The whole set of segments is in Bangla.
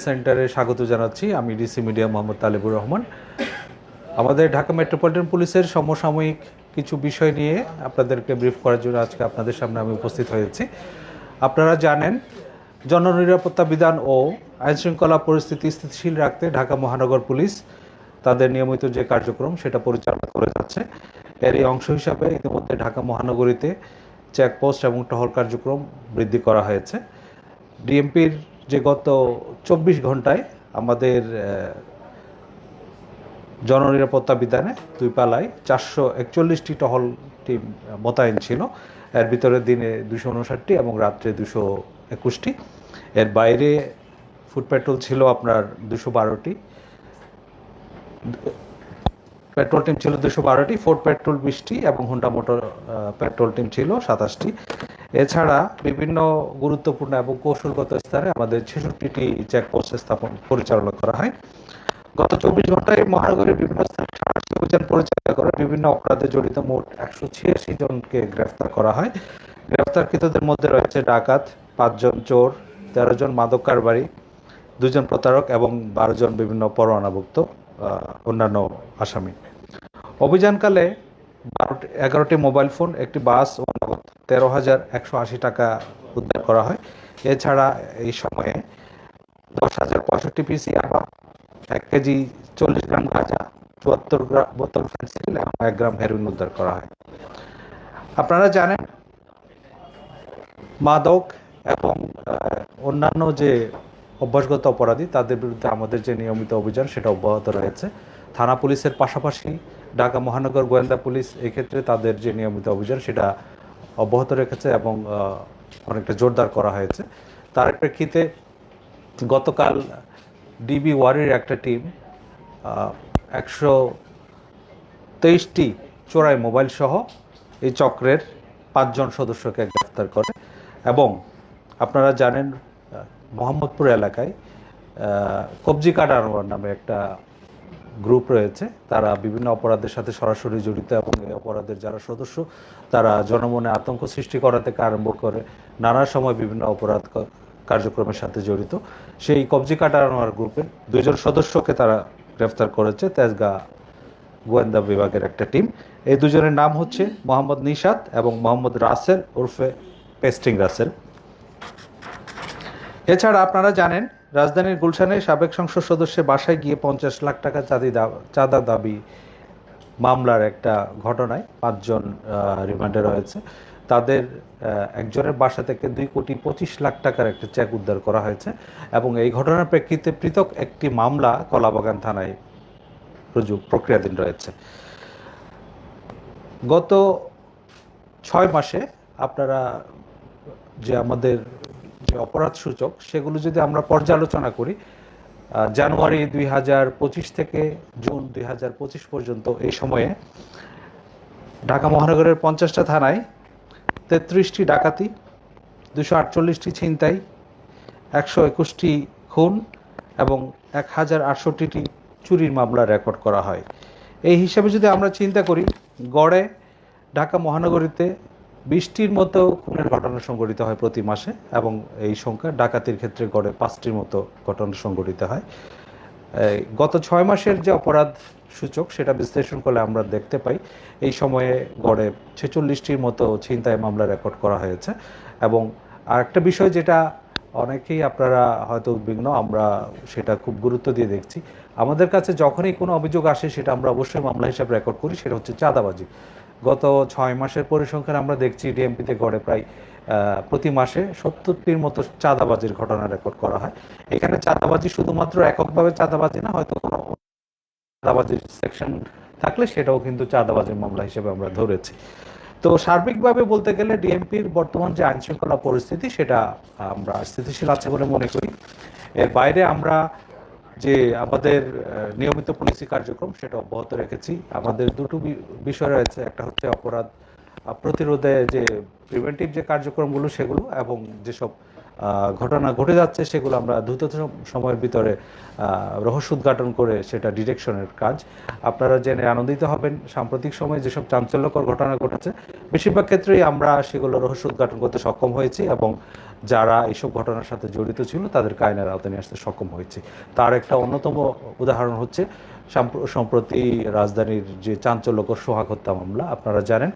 সেন্টারে স্বাগত জানাচ্ছি। আমি ডিসি মিডিয়া মোহাম্মদ তালেবুর রহমান। আমাদের ঢাকা মেট্রোপলিটন পুলিশের সমসাময়িক কিছু বিষয় নিয়ে আপনাদেরকে ব্রিফ করার জন্য আজকে আপনাদের সামনে আমি উপস্থিত হয়েছি। আপনারা জানেন, জননিরাপত্তা বিধান ও আইনশৃঙ্খলা পরিস্থিতি স্থিতিশীল রাখতে ঢাকা মহানগর পুলিশ তাদের নিয়মিত যে কার্যক্রম সেটা পরিচালনা করে যাচ্ছে। এরই অংশ হিসাবে ইতিমধ্যে ঢাকা মহানগরীতে চেকপোস্ট এবং টহল কার্যক্রম বৃদ্ধি করা হয়েছে। ডিএমপির যে গত 24 ঘন্টায় আমাদের জননিরাপত্তা বিধানে দুই পালায় 441টি টহল টিম মোতায়েন ছিল। এর ভিতরে দিনে 259টি এবং রাত্রে 221টি। এর বাইরে ফুট পেট্রোল ছিল আপনার 212টি, পেট্রোল টিম ছিল 212টি, ফোর্ড পেট্রোল 20টি এবং হোন্ডা মোটর পেট্রোল টিম ছিল 27টি। এছাড়া বিভিন্ন গুরুত্বপূর্ণ এবং কৌশলগত স্থানে আমাদের 66টি চেকপোস্ট স্থাপন পরিচালনা করা হয়। গত 24 ঘন্টায় মহানগরের বিভিন্ন স্থানে অভিযান পরিচালনা করে বিভিন্ন অপরাধে জড়িত মোট 186 জনকে গ্রেফতার করা হয়। গ্রেফতারকৃতদের মধ্যে রয়েছে ডাকাত, 5 জন চোর, 13 জন মাদক কারবারি, 2 জন প্রতারক এবং 12 জন বিভিন্ন পরোয়ানাভুক্ত অন্যান্য আসামি। অভিযানকালে 11টি মোবাইল ফোন, একটি বাস ও নগদ 13,180 টাকা উদ্ধার করা হয়। এছাড়া এই সময়ে 10,065 পিস ইয়াবা, 1 কেজি 40 গ্রাম গাঁজা, 74 গ্রাম বোতল ফেন্সিডিল এবং 1 গ্রাম হেরোইন উদ্ধার করা হয়। আপনারা জানেন, মাদক এবং অন্যান্য যে অভ্যাসগত অপরাধী তাদের বিরুদ্ধে আমাদের যে নিয়মিত অভিযান সেটা অব্যাহত রয়েছে। থানা পুলিশের পাশাপাশি ঢাকা মহানগর গোয়েন্দা পুলিশ এক্ষেত্রে তাদের যে নিয়মিত অভিযান সেটা অব্যাহত রেখেছে এবং অনেকটা জোরদার করা হয়েছে। তার প্রেক্ষিতে গতকাল ডিবি ওয়ারির একটা টিম 123টি চোরাই মোবাইল সহ এই চক্রের 5 জন সদস্যকে গ্রেফতার করে। এবং আপনারা জানেন, মোহাম্মদপুর এলাকায় কবজি কাটা আনোয়ার নামে একটা গ্রুপ রয়েছে। তারা বিভিন্ন অপরাধের সাথে সরাসরি জড়িত এবং এই অপরাধের যারা সদস্য তারা জনমনে আতঙ্ক সৃষ্টি করা থেকে আরম্ভ করে নানা সময় বিভিন্ন অপরাধ কার্যক্রমের সাথে জড়িত। সেই কবজি কাটা আনোয়ার গ্রুপের 2 জন সদস্যকে তারা গ্রেফতার করেছে তেজগাঁ গোয়েন্দা বিভাগের একটা টিম। এই 2 জনের নাম হচ্ছে মোহাম্মদ নিশাত এবং মোহাম্মদ রাসেল ওরফে পেস্টিং রাসেল। এছাড়া আপনারা জানেন, রাজধানীর গুলশানের সাবেক সংসদ সদস্যের বাসায় গিয়ে 50 লাখ টাকা চাঁদা দাবি মামলার একটা ঘটনায় 5 জন রিমান্ডে রয়েছে। তাদের একজনের বাসা থেকে 2,25,00,000 টাকার একটা চেক উদ্ধার করা হয়েছে এবং এই ঘটনার প্রেক্ষিতে পৃথক একটি মামলা কলাবাগান থানায় প্রক্রিয়াধীন রয়েছে। গত 6 মাসে আপনারা যে আমাদের যে অপরাধ সূচক সেগুলো যদি আমরা পর্যালোচনা করি, জানুয়ারি 2025 থেকে জুন 2025 পর্যন্ত এই সময়ে ঢাকা মহানগরের 50টা থানায় 33টি ডাকাতি, 248টি ছিনতাই, 121টি খুন এবং 1,068টি চুরির মামলা রেকর্ড করা হয়। এই হিসাবে যদি আমরা চিন্তা করি, গড়ে ঢাকা মহানগরীতে 20টির মতো খুনের ঘটনা সংঘটিত হয় প্রতি মাসে এবং এই সংখ্যা ডাকাতির ক্ষেত্রে গড়ে 5টির মতো ঘটনা সংঘটিত হয়। গত 6 মাসের যে অপরাধ সূচক সেটা বিশ্লেষণ করলে আমরা দেখতে পাই এই সময়ে গড়ে 46টির মতো ছিনতাই মামলা রেকর্ড করা হয়েছে। এবং আরেকটা বিষয় যেটা অনেকেই আপনারা হয়তো উদ্বিগ্ন, আমরা সেটা খুব গুরুত্ব দিয়ে দেখছি। আমাদের কাছে যখনই কোনো অভিযোগ আসে সেটা আমরা অবশ্যই মামলা হিসাবে রেকর্ড করি, সেটা হচ্ছে চাঁদাবাজি। গত 6 মাসের পরিসংখ্যান আমরা দেখছি ডিএমপিতে গড়ে প্রায় প্রতি মাসে 70টির মতো চাঁদাবাজির ঘটনা রেকর্ড করা হয়। এখানে চাঁদাবাজি শুধুমাত্র এককভাবে চাঁদাবাজি না, হয়তো কোনো চাঁদাবাজির সেকশন থাকলে সেটাও কিন্তু চাঁদাবাজির মামলা হিসেবে আমরা ধরেছি। তো সার্বিকভাবে বলতে গেলে ডিএমপির বর্তমান যে আইনশৃঙ্খলা পরিস্থিতি সেটা আমরা স্থিতিশীল আছে বলে মনে করি। এর বাইরে আমরা যে আমাদের নিয়মিত পুলিশি কার্যক্রম সেটা অব্যাহত রেখেছি। আমাদের দুটো বিষয় রয়েছে, একটা হচ্ছে অপরাধ প্রতিরোধে যে প্রিভেন্টিভ যে কার্যক্রমগুলো সেগুলো, এবং যেসব ঘটনা ঘটে যাচ্ছে সেগুলো আমরা দ্রুত সময়ের ভিতরে রহস্য উদ্ঘাটন করে সেটা ডিটেকশনের কাজ। আপনারা জেনে আনন্দিত হবেন, সাম্প্রতিক সময়ে যেসব চাঞ্চল্যকর ঘটনা ঘটেছে বেশিরভাগ ক্ষেত্রেই আমরা সেগুলো রহস্য উদ্ঘাটন করতে সক্ষম হয়েছি এবং যারা এইসব ঘটনার সাথে জড়িত ছিল তাদেরকে আইনের আওতায় নিয়ে আসতে সক্ষম হয়েছি। তার একটা অন্যতম উদাহরণ হচ্ছে সম্প্রতি রাজধানীর যে চাঞ্চল্যকর সোহাগ হত্যা মামলা। আপনারা জানেন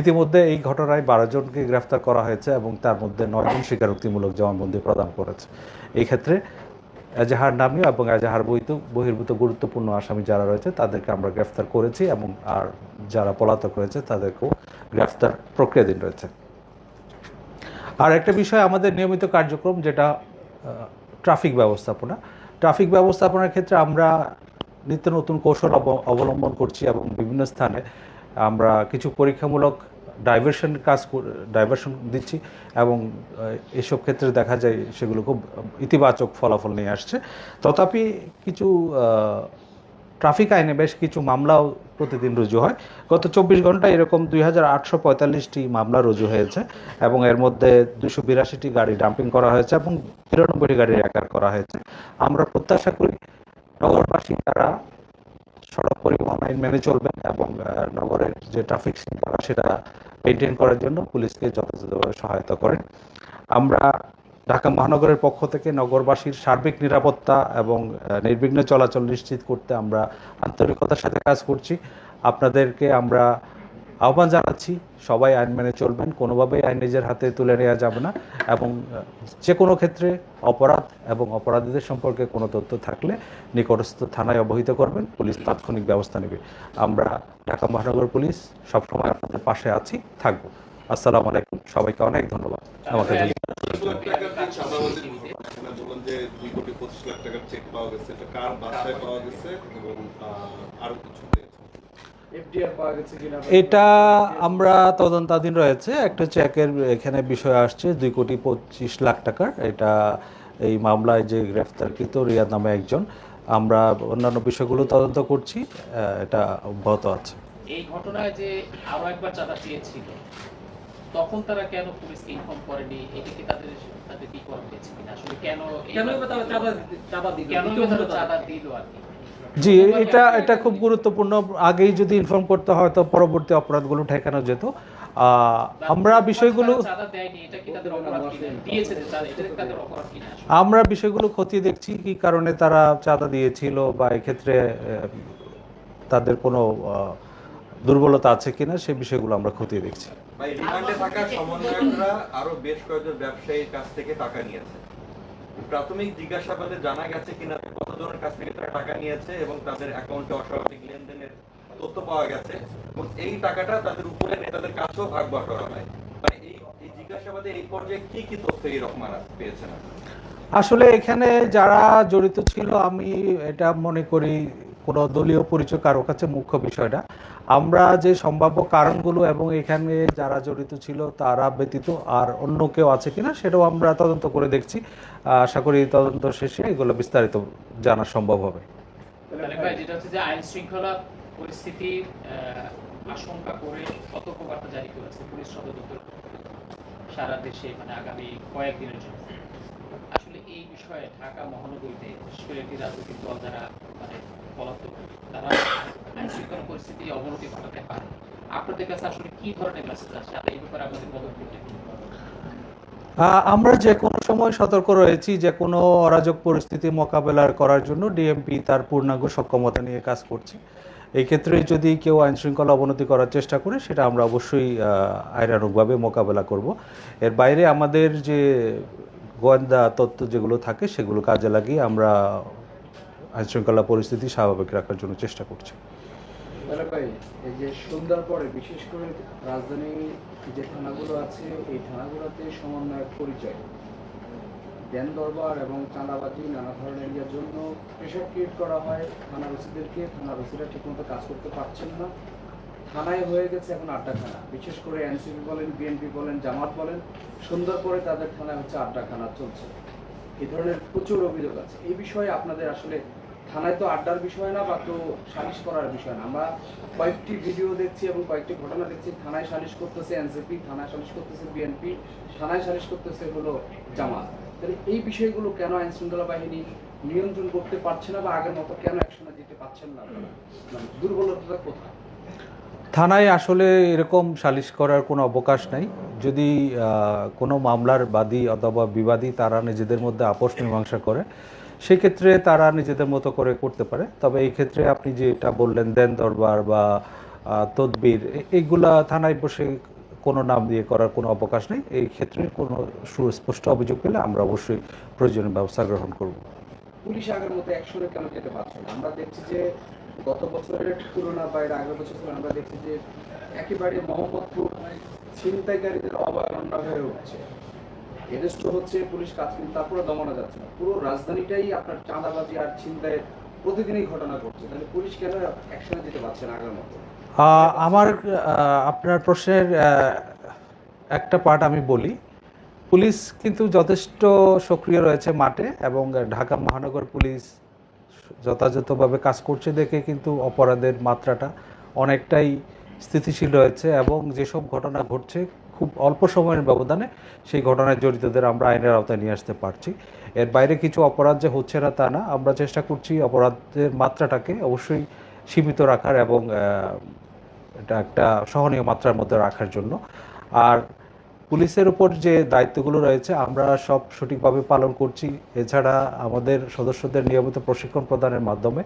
ইতিমধ্যে এই ঘটনায় 12 জনকে গ্রেফতার করা হয়েছে এবং তার মধ্যে 9 জন স্বীকারোক্তিমূলক জবানবন্দি প্রদান করেছে। এই ক্ষেত্রে এজাহার নামীয় এবং এজাহার বহির্ভূত গুরুত্বপূর্ণ আসামি যারা রয়েছে তাদেরকে আমরা গ্রেফতার করেছি এবং আর যারা পলাতক রয়েছে তাদেরকেও গ্রেফতার প্রক্রিয়াধীন রয়েছে। আর একটা বিষয় আমাদের নিয়মিত কার্যক্রম যেটা ট্রাফিক ব্যবস্থাপনা। ট্রাফিক ব্যবস্থাপনার ক্ষেত্রে আমরা নিত্য নতুন কৌশল অবলম্বন করছি এবং বিভিন্ন স্থানে আমরা কিছু পরীক্ষামূলক ডাইভারশন দিচ্ছি এবং এসব ক্ষেত্রে দেখা যায় সেগুলো খুব ইতিবাচক ফলাফল নিয়ে আসছে। তথাপি কিছু ট্রাফিক আইনে বেশ কিছু মামলাও প্রতিদিন রুজু হয়। গত 24 ঘন্টায় এরকম 2845টি মামলা রুজু হয়েছে এবং এর মধ্যে 282টি গাড়ি ডাম্পিং করা হয়েছে এবং 93টি গাড়ি রেকার করা হয়েছে। আমরা প্রত্যাশা করি নগরবাসী তারা সড়ক পরিবহন আইন মেনে চলবেন এবং নগরের যে ট্রাফিক শৃঙ্খলা সেটা মেনটেন করার জন্য পুলিশকে যথাযথভাবে সহায়তা করেন। আমরা ঢাকা মহানগরের পক্ষ থেকে নগরবাসীর সার্বিক নিরাপত্তা এবং নির্বিঘ্ন চলাচল নিশ্চিত করতে আমরা আন্তরিকতার সাথে কাজ করছি। আপনাদেরকে আমরা আহ্বান জানাচ্ছি সবাই আইন মেনে চলবেন, কোনোভাবেই আইন নিজের হাতে তুলে নেওয়া যাবে না এবং যে কোনো ক্ষেত্রে অপরাধ এবং অপরাধীদের সম্পর্কে কোনো তথ্য থাকলে নিকটস্থ থানায় অবহিত করবেন, পুলিশ তাৎক্ষণিক ব্যবস্থা নেবে। আমরা ঢাকা মহানগর পুলিশ সবসময় আপনাদের পাশে আছি, থাকবো। আসসালামু আলাইকুম, সবাইকে অনেক ধন্যবাদ। আমাকে এটা আমরা তদন্তাধীন রয়েছে। একটা চেকের এখানে বিষয় আসছে 2,25,00,000 টাকার। এটা এই মামলায় যে গ্রেফতারকৃত রিয়াদ নামে একজন। আমরা অন্যান্য বিষয়গুলো তদন্ত করছি, এটা অব্যাহত আছে। এই ঘটনায় যে আরো একবার চাঁদা পেয়েছিল তখন তারা কেন পুলিশকে ইনফর্ম করেনি? এটা কি তাদের কি করা হয়েছে কিনা? আসলে কেন চাঁদা দিল আর কি? জি, এটা খুব গুরুত্বপূর্ণ। আগেই যদি ইনফর্ম করতে হয় তো পরবর্তী অপরাধগুলো ঠেকানো যেত। আমরা বিষয়গুলো খতিয়ে দেখছি কি কারণে তারা চাঁদা দিয়েছিল বা এক্ষেত্রে তাদের কোনো দুর্বলতা আছে কিনা সে বিষয়গুলো আমরা খতিয়ে দেখছি। রিমান্ডে থাকা সমন্বয়করা আরো বেশ কয়েকজন ব্যবসায়ীর কাছ থেকে টাকা নিয়েছে। প্রাথমিক জিজ্ঞাসাবাদে জানা গেছে কিনা কতজনের কাছ থেকে তারা টাকা নিয়েছে এবং তাদের অ্যাকাউন্টে অস্বাভাবিক লেনদেনের তথ্য পাওয়া গেছে এবং এই টাকাটা তাদের উপরে নেতাদের কাছেও ভাগ বাটোয়ারা হয়। মানে এই জিজ্ঞাসাবাদে এই পর্যায়ে কি কি তথ্য এরকম পেয়েছেন? আসলে এখানে যারা জড়িত ছিল আমি এটা মনে করি কোনো দলীয় পরিচয় কারো কাছে মুখ্য বিষয়টা। আমরা যে সম্ভাব্য কারণগুলো এবং এখানে যারা জড়িত ছিল তারা ব্যতীত আর অন্য কেউ আছে কিনা সেটাও আমরা তদন্ত করে দেখছি। আশা করি তদন্ত শেষে এগুলো বিস্তারিত জানা সম্ভব হবে। যেটা হচ্ছে যে আইন শৃঙ্খলা পরিস্থিতি আশঙ্কা করে সতর্কবার্তা জারি করেছে পুলিশ সদর দপ্তর সারা দেশে, মানে আগামী কয়েকদিনের জন্য। আসলে এই বিষয়ে ঢাকা মহানগরীতে বিশেষ করে একটি রাজনৈতিক দল যারা মানে পলাতক তারা আইন শৃঙ্খলা পরিস্থিতি অবনতি ঘটাতে পারে, আপনাদের কাছে আসলে কি ধরনের মেসেজ আসছে? এই ব্যাপারে আমাদের পদক্ষেপ আমরা যে কোনো সময় সতর্ক রয়েছি যে কোনো অরাজক পরিস্থিতি মোকাবেলা করার জন্য ডিএমপি তার পূর্ণাঙ্গ সক্ষমতা নিয়ে কাজ করছে। এই ক্ষেত্রে যদি কেউ আইন শৃঙ্খলা অবনতি করার চেষ্টা করে সেটা আমরা অবশ্যই আইনানুগভাবে মোকাবেলা করব। এর বাইরে আমাদের যে গোয়েন্দা তথ্য যেগুলো থাকে সেগুলো কাজে লাগিয়ে আমরা আইন শৃঙ্খলা পরিস্থিতি স্বাভাবিক রাখার জন্য চেষ্টা করছি। এই যে সন্ধ্যার পরে বিশেষ করে রাজধানী যে থানাগুলো আছে এই থানাগুলোতে সমন্বয়ের পরিচয় দেন দরবার এবং চাঁদাবাজি নানা ধরনের ইয়ার জন্য প্রেশার ক্রিয়েট করা হয় থানার ওসিদেরকে। থানার ওসিরা ঠিকমতো কাজ করতে পারছেন না, থানায় হয়ে গেছে এখন আড্ডাখানা। বিশেষ করে এনসিপি বলেন, বিএনপি বলেন, জামাত বলেন, সন্ধ্যার পরে তাদের থানায় হচ্ছে আড্ডাখানা চলছে। এই ধরনের প্রচুর অভিযোগ আছে। এই বিষয়ে আপনাদের আসলে থানায় তো আড্ডার বিষয় না বা তো সালিশ করার বিষয় না। আমরা কয়েকটি ভিডিও দেখছি এবং কয়েকটি ঘটনা দেখছি, থানায় সালিশ করতেছে এনসিপি, থানায় সালিশ করতেছে বিএনপি, থানায় সালিশ করতেছে হলো জামাত। তাহলে এই বিষয়গুলো কেন আইন শৃঙ্খলা বাহিনী নিয়ন্ত্রণ করতে পারছে না বা আগের মতো কেন অ্যাকশনে দিতে পারছেন না? মানে দুর্বলতাটা কোথায়? থানায় আসলে এরকম সালিশ করার কোনো অবকাশ নাই। যদি কোনো মামলার বাদী অথবা বিবাদী তারা নিজেদের মধ্যে আপোষ মীমাংসা করে, সেক্ষেত্রে তারা নিজেদের মতো করে করতে পারে। তবে এই ক্ষেত্রে আপনি যেটা বললেন দেন দরবার বা তদবির, এইগুলা থানায় বসে কোনো নাম দিয়ে করার কোনো অবকাশ নেই। এই ক্ষেত্রে কোনো সুস্পষ্ট অভিযোগ পেলে আমরা অবশ্যই প্রয়োজনীয় ব্যবস্থা গ্রহণ করব। পুলিশ আগের মতো অ্যাকশনে কেন যেতে পারছে না? আমরা দেখছি যে গত বছরের তুলনা বা এর আগের বছর তুলনা আমরা দেখছি যে একেবারে মোহাম্মদপুর ছিনতাইকারীদের অভয়ারণ্য হয়ে উঠছে, এরেস্ট হচ্ছে, পুলিশ কাজ কিন্তু তারপরে দমানো যাচ্ছে না। পুরো রাজধানীটাই আপনার চাঁদাবাজি আর ছিনতাইয়ের প্রতিদিনই ঘটনা ঘটছে। তাহলে পুলিশ কেন অ্যাকশনে যেতে পারছে না আগের মতো? আমার আপনার প্রশ্নের একটা পার্ট আমি বলি। পুলিশ কিন্তু যথেষ্ট সক্রিয় রয়েছে মাঠে, এবং ঢাকা মহানগর পুলিশ যথাযথভাবে কাজ করছে দেখে কিন্তু অপরাধের মাত্রাটা অনেকটাই স্থিতিশীল রয়েছে, এবং যেসব ঘটনা ঘটছে খুব অল্প সময়ের ব্যবধানে সেই ঘটনায় জড়িতদের আমরা আইনের আওতায় নিয়ে আসতে পারছি। এর বাইরে কিছু অপরাধ যে হচ্ছে না তা না, আমরা চেষ্টা করছি অপরাধের মাত্রাটাকে অবশ্যই সীমিত রাখার এবং এটা একটা সহনীয় মাত্রার মধ্যে রাখার জন্য। আর পুলিশের উপর যে দায়িত্বগুলো রয়েছে আমরা সব সঠিকভাবে পালন করছি। এছাড়া আমাদের সদস্যদের নিয়মিত প্রশিক্ষণ প্রদানের মাধ্যমে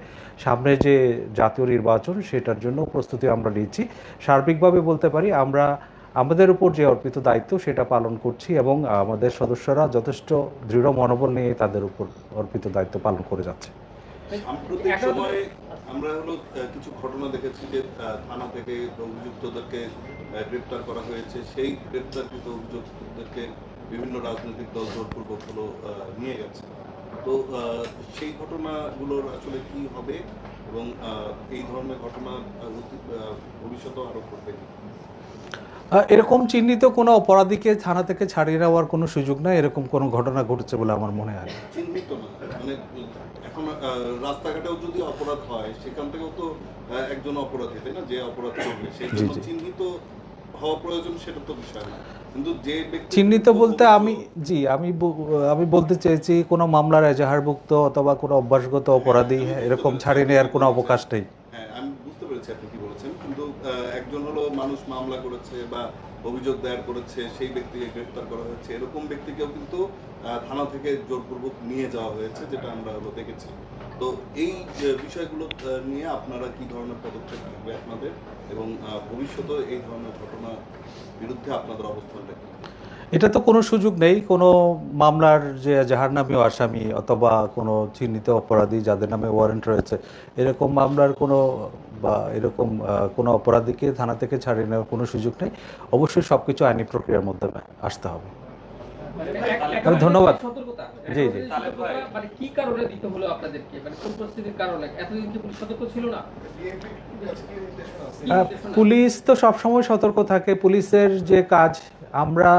সামনে যে জাতীয় নির্বাচন সেটার জন্য প্রস্তুতি আমরা নিচ্ছি। সার্বিকভাবে বলতে পারি আমরা আমাদের উপর যে অর্পিত দায়িত্ব সেটা পালন করছি, এবং আমাদের সদস্যরা যথেষ্ট দৃঢ় মনোবল নিয়ে তাদের উপর অর্পিত দায়িত্ব পালন করে যাচ্ছে। সাম্প্রতিক সময়ে আমরা হলো কিছু ঘটনা দেখেছি যে থানা থেকে অভিযুক্তদেরকে গ্রেপ্তার করা হয়েছে। সেই গ্রেপ্তারকৃত অভিযুক্তদেরকে বিভিন্ন রাজনৈতিক দল জোরপূর্বক হলো নিয়ে গেছে। তো সেই ঘটনাগুলোর আসলে কি হবে, এবং এই ধরনের ঘটনা ভবিষ্যতেও আরো ঘটবে? এরকম চিহ্নিত কোনো অপরাধীকে থানা থেকে ছাড়িয়ে নেওয়ার কোনো সুযোগ নাই, এরকম কোনো ঘটনা ঘটেছে বলে আমার মনে হয় না। চিহ্নিত না, মানে এখন রাস্তাঘাটেও যদি অপরাধ হয় সেখান থেকেও তো একজন অপরাধী, তাই না? যে অপরাধ করবে সেই জন্য চিহ্নিত হওয়া প্রয়োজন, সেটা তো বিষয় না। কিন্তু যে ব্যক্তি চিহ্নিত বলতে আমি বলতে চেয়েছি কোনো মামলার এজাহারভুক্ত অথবা কোনো অভ্যাসগত অপরাধী এরকম ছাড়িয়ে নেওয়ার কোনো অবকাশ নেই। হ্যাঁ, আমি বুঝতে পেরেছি আপনি কি বলেছেন, কিন্তু একজন হলো মানুষ মামলা করেছে বা অভিযোগ দায়ের করেছে, সেই ব্যক্তিকে গ্রেফতার করা হয়েছে, এরকম ব্যক্তিকেও কিন্তু থানা থেকে জোরপূর্বক নিয়ে যাওয়া হয়েছে, যেটা আমরা হলো দেখেছি। তো এই বিষয়গুলো নিয়ে আপনারা কি ধরনের পদক্ষেপ নেবে আপনাদের, এবং ভবিষ্যতে এই ধরনের ঘটনার বিরুদ্ধে আপনাদের অবস্থানটা কি? এটা তো কোনো সুযোগ নেই। কোনো মামলার যে জাহারনামী আসামি অথবা কোনো চিহ্নিত অপরাধী যাদের নামে ওয়ারেন্ট রয়েছে, এরকম মামলার কোনো বা এরকম কোনো অপরাধীকে থানা থেকে ছাড়িয়ে নেওয়ার কোনো সুযোগ নেই। অবশ্যই সবকিছু আইনি প্রক্রিয়ার মধ্যে আসতে হবে। ধন্যবাদ। জি জি। মানে কি কারণে দিতে হলো আপনাদেরকে, মানে কোন পরিস্থিতির কারণে? এতদিন কি পুলিশ সতর্ক ছিল না? পুলিশ তো সবসময় সতর্ক থাকে। পুলিশের যে কাজ আমরা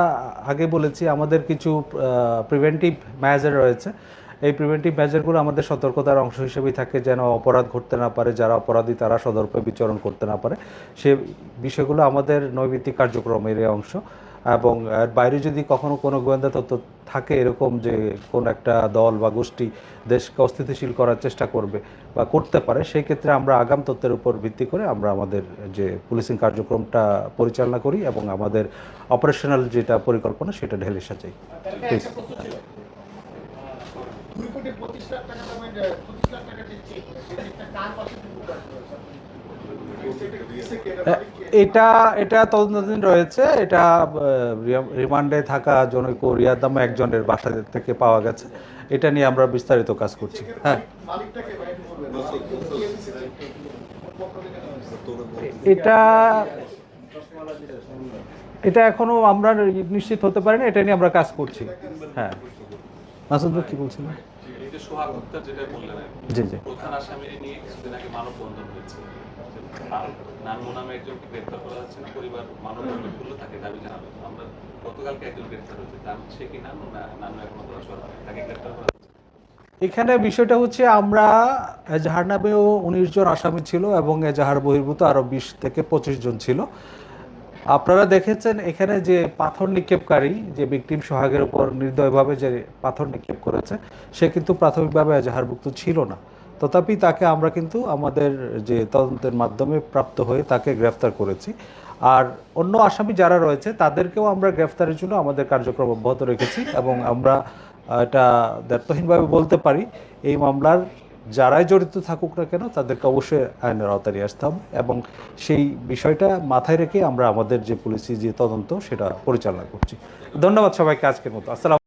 আগে বলেছি, আমাদের কিছু প্রিভেন্টিভ মেজার রয়েছে। এই প্রিভেন্টিভ মেজারগুলো আমাদের সতর্কতার অংশ হিসেবেই থাকে, যেন অপরাধ ঘটতে না পারে, যারা অপরাধী তারা সদর্পে বিচরণ করতে না পারে। সে বিষয়গুলো আমাদের নৈমিত্তিক কার্যক্রমের অংশ। এবং এর বাইরে যদি কখনো কোনো গোয়েন্দা তথ্য থাকে এরকম যে কোন একটা দল বা গোষ্ঠী দেশকে অস্থিতিশীল করার চেষ্টা করবে বা করতে পারে, সেই ক্ষেত্রে আমরা আগাম তথ্যের উপর ভিত্তি করে আমরা আমাদের যে পুলিশিং কার্যক্রমটা পরিচালনা করি এবং আমাদের অপারেশনাল যেটা পরিকল্পনা সেটা ঢেলে সাজাই। এটা তদন্তাধীন রয়েছে। এটা রিমান্ডে থাকা জনৈক রিয়াদ নামে একজনের বাসা থেকে পাওয়া গেছে। এটা নিয়ে আমরা বিস্তারিত কাজ করছি। হ্যাঁ, এটা এখনো আমরা নিশ্চিত হতে পারি না, এটা নিয়ে আমরা কাজ করছি। হ্যাঁ, মাসুদ ভাই কি বলছিলেন? সোহাগ হত্যা যেটা বললেন, জি জি, প্রধান আসামি নিয়ে কিছুদিন আগে মানববন্ধন হয়েছে। নানমু নামে একজনকে গ্রেফতার করা হচ্ছে না, পরিবার মানববন্ধন করলে তাকে দাবি জানাবে। আমরা গতকালকে একজন গ্রেফতার হয়েছে, সে কি নানু না নানু একমাত্র তাকে গ্রেফতার করা হচ্ছে। এখানে বিষয়টা হচ্ছে আমরা এজাহার নামেও 19 জন আসামি ছিল এবং এজাহার বহির্ভূত আরো 20 থেকে 25 জন ছিল। আপনারা দেখেছেন এখানে যে পাথর নিক্ষেপকারী যে ভিকটিম সোহাগের উপর নির্দয়ভাবে যে পাথর নিক্ষেপ করেছে সে কিন্তু প্রাথমিকভাবে এজাহারভুক্ত ছিল না, তথাপি তাকে আমরা কিন্তু আমাদের যে তদন্তের মাধ্যমে প্রাপ্ত হয়ে তাকে গ্রেফতার করেছি। আর অন্য আসামি যারা রয়েছে তাদেরকেও আমরা গ্রেফতারের জন্য আমাদের কার্যক্রম অব্যাহত রেখেছি এবং আমরা এটা দায়িত্বহীনভাবে বলতে পারি এই মামলার যারাই জড়িত থাকুক না কেন তাদেরকে অবশ্যই আইনের আওতায় নিয়ে আসতে হবে এবং সেই বিষয়টা মাথায় রেখে আমরা আমাদের যে পুলিশি যে তদন্ত সেটা পরিচালনা করছি। ধন্যবাদ সবাইকে আজকের মতো। আসসালাম।